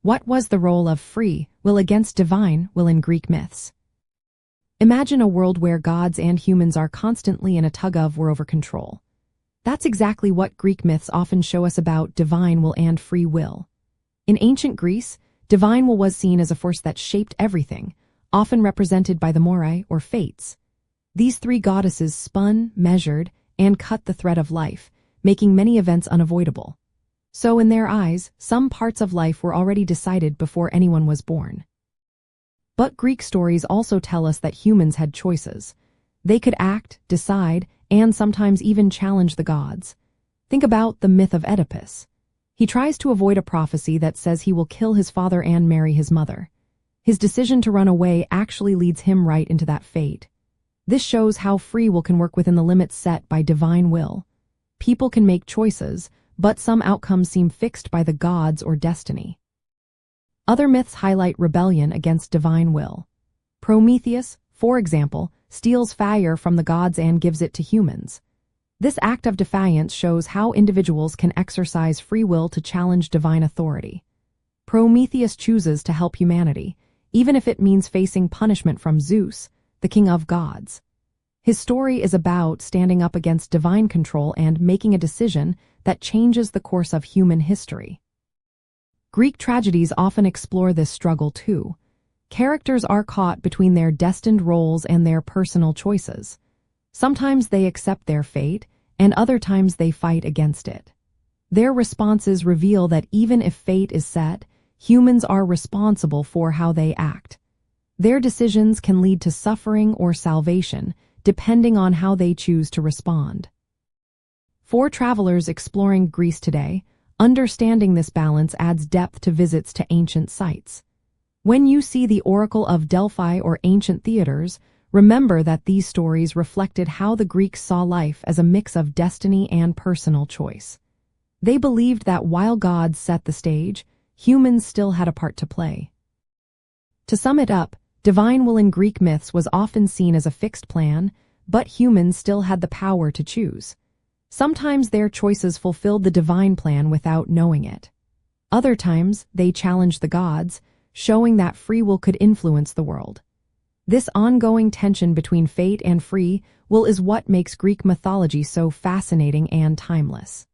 What was the role of free will against divine will in Greek myths? Imagine a world where gods and humans are constantly in a tug-of-war over control. That's exactly what Greek myths often show us about divine will and free will. In ancient Greece, divine will was seen as a force that shaped everything, often represented by the Moirai or fates. These three goddesses spun, measured, and cut the thread of life, making many events unavoidable. So in their eyes, some parts of life were already decided before anyone was born. But Greek stories also tell us that humans had choices. They could act, decide, and sometimes even challenge the gods. Think about the myth of Oedipus. He tries to avoid a prophecy that says he will kill his father and marry his mother. His decision to run away actually leads him right into that fate. This shows how free will can work within the limits set by divine will. People can make choices, but some outcomes seem fixed by the gods or destiny. Other myths highlight rebellion against divine will. Prometheus, for example, steals fire from the gods and gives it to humans. This act of defiance shows how individuals can exercise free will to challenge divine authority. Prometheus chooses to help humanity, even if it means facing punishment from Zeus, the king of gods. His story is about standing up against divine control and making a decision that changes the course of human history. Greek tragedies often explore this struggle too. Characters are caught between their destined roles and their personal choices. Sometimes they accept their fate, and other times they fight against it. Their responses reveal that even if fate is set, humans are responsible for how they act. Their decisions can lead to suffering or salvation, depending on how they choose to respond. For travelers exploring Greece today, understanding this balance adds depth to visits to ancient sites. When you see the Oracle of Delphi or ancient theaters, remember that these stories reflected how the Greeks saw life as a mix of destiny and personal choice. They believed that while gods set the stage, humans still had a part to play. To sum it up, divine will in Greek myths was often seen as a fixed plan, but humans still had the power to choose. Sometimes their choices fulfilled the divine plan without knowing it. Other times, they challenged the gods, showing that free will could influence the world. This ongoing tension between fate and free will is what makes Greek mythology so fascinating and timeless.